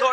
2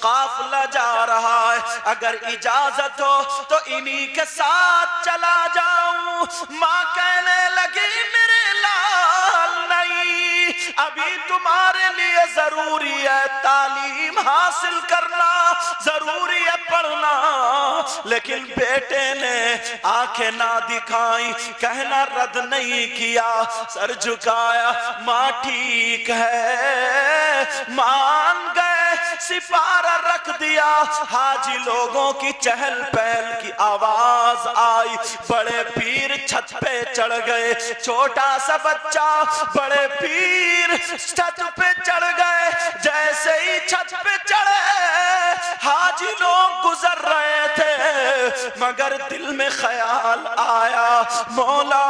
قافلہ جا رہا ہے، اگر اجازت ہو تو انہی کے ساتھ چلا جاؤں۔ ماں کہنے لگی میرے لال نہیں، ابھی تمہارے لیے ضروری ہے تعلیم حاصل کرنا، ضروری ہے پڑھنا۔ لیکن بیٹے نے آنکھیں نہ دکھائیں، کہنا رد نہیں کیا، سر جھکایا، ماں ٹھیک ہے، مان گئے، سپارہ رکھ دیا۔ حاجی لوگوں کی چہل پہل کی آواز آئی، بڑے پیر چھت پہ چڑھ گئے، چھوٹا سا بچہ، بڑے پیر چھت پہ چڑھ گئے۔ جیسے ہی چھت پہ چڑھے حاجی لوگ گزر رہے تھے، مگر دل میں خیال آیا، مولا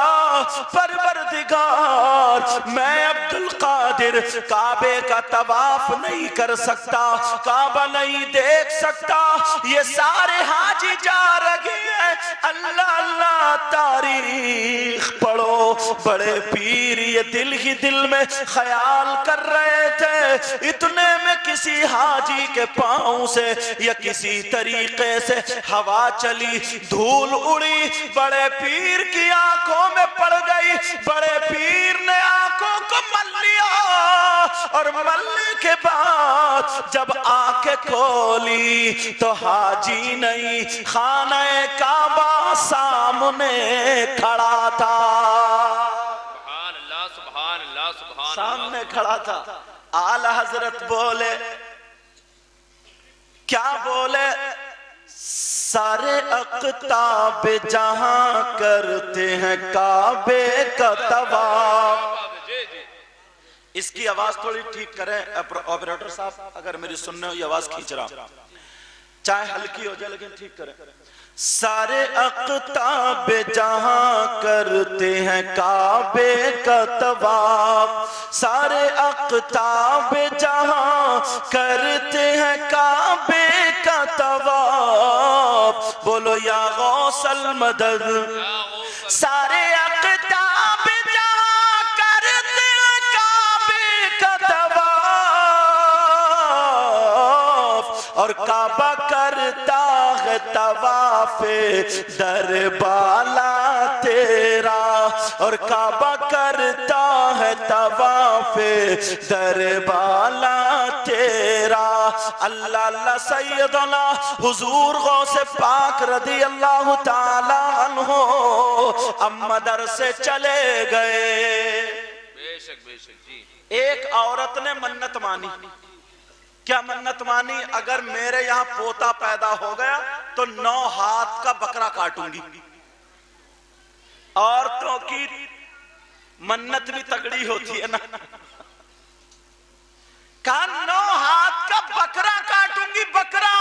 پروردگار، میں عبدالقادر کعبے کا طواف نہیں کر سکتا، کعبہ نہیں دیکھ سکتا، یہ سارے حاجی جا رہے ہیں، اللہ اللہ تاریخ پڑھو۔ بڑے پیر یہ دل ہی دل میں خیال کر رہے تھے، اتنے میں کسی حاجی کے پاؤں سے یا کسی طریقے سے ہوا چلی، دھول اڑی، بڑے پیر کی آنکھوں میں پڑ گئی، بڑے پیر نے آنکھوں کو مل لیا، اور ملنے کے بعد جب آنکھیں کھولی تو حاجی نہیں، خانہ کعبہ سامنے کھڑا تھا، سبحان اللہ سبحان اللہ سبحان اللہ۔ سامنے کھڑا تھا۔ اعلی حضرت بولے، کیا بولے؟ سارے اقطاب جہاں کرتے ہیں کعبے کا طواف۔ جی جی اس کی آواز تھوڑی ٹھیک کریں آپریٹر صاحب، اگر میری سننے ہوئی آواز کھینچ رہا، چاہے ہلکی ہو جائے لیکن ٹھیک کریں۔ سارے اقطاب جہاں کرتے ہیں کعبے کا طواف، سارے اقطاب جہاں کرتے ہیں کعبے کا طواف، بولو یا غوث المدد۔ سارے اقطاب جہاں کرتے ہیں کعبے کا طواف، اور کعبہ کرتا ہے طواف در بالا تیرا، اور کعبہ کرتا ہے طواف در بالا تیرا۔ اللہ اللہ سیدنا حضور غوث پاک رضی اللہ تعالی عنہ اب مدرسے چلے گئے۔ بے شک جی۔ ایک عورت نے منت مانی، کیا منت مانی؟ اگر میرے یہاں پوتا پیدا ہو گیا تو 9 ہاتھ کا بکرا کاٹوں گی۔ عورتوں کی منت بھی تگڑی ہوتی ہے نا، کہا 9 ہاتھ کا بکرا کاٹوں گی، بکرا۔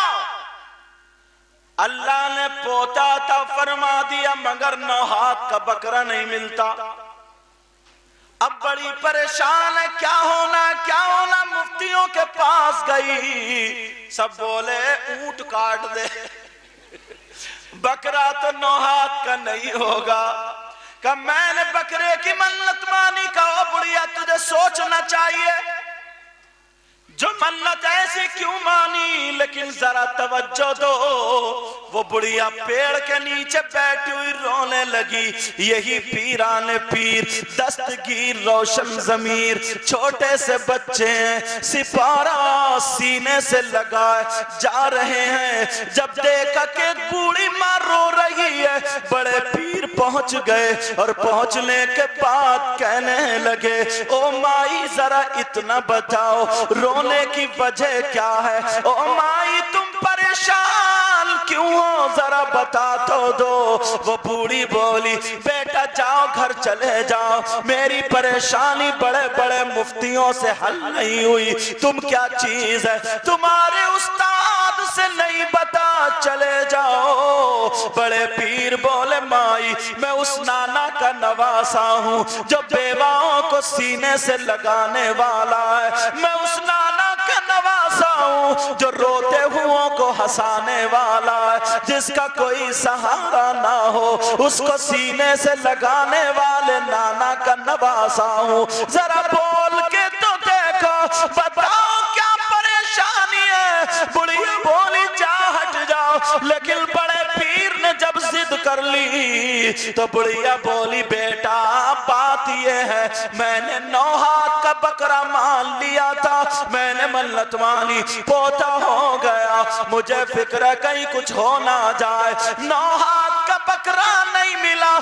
اللہ نے پوتا عطا فرما دیا، مگر 9 ہاتھ کا بکرا نہیں ملتا۔ اب بڑی پریشان ہے، کیا ہونا کیا ہونا؟ مفتیوں کے پاس گئی، سب بولے اونٹ کاٹ دے، بکرا تو 9 ہاتھ کا نہیں ہوگا۔ کہ میں نے بکرے کی منت مانی، کہا بڑھیا تجھے سوچنا چاہیے، جو منت ایسی کیوں مانی؟ لیکن ذرا توجہ دو، وہ بڑھیا پیڑ کے نیچے بیٹھی ہوئی رونے لگی۔ یہی پیران پیر، دستگیر روشن ضمیر، چھوٹے سے بچے ہیں، سپارہ سینے سے لگائے جا رہے ہیں۔ جب دیکھا کہ ایک بوڑھی ماں رو رہی ہے، بڑے پیر پہنچ گئے، اور پہنچنے کے بعد کہنے لگے، او مائی ذرا اتنا بتاؤ رونے کی وجہ کیا ہے؟ او مائی تم پریشان کیوں ہو، ذرا بتا تو دو۔ وہ بوڑھی بولی، بیٹا جاؤ گھر چلے جاؤ، میری پریشانی بڑے بڑے مفتیوں سے حل نہیں ہوئی، تم کیا چیز ہے تمہارے استاد سے نہیں بتا چلے جاؤ۔ بڑے پیر بولے، مائی میں اس نانا کا نواسا ہوں جو بیواؤں کو سینے سے لگانے والا ہے، میں اس نانا کا نواسا ہوں جو روتے ہوں کو ہنسانے والا ہے، جس کا کوئی سہارا نہ ہو اس کو سینے سے لگانے والے نانا کا نواسا ہوں۔ ذرا بول کے تو دیکھو، بتاؤ کر لی تو بڑھیا بولی بیٹا بات یہ ہے میں نے 9 ہاتھ کا بکرا مان لیا تھا, میں نے منت مانی, پوتا ہو گیا, مجھے فکر ہے کہیں کچھ ہو نہ جائے, 9 ہاتھ کا بکرا نہیں ملا.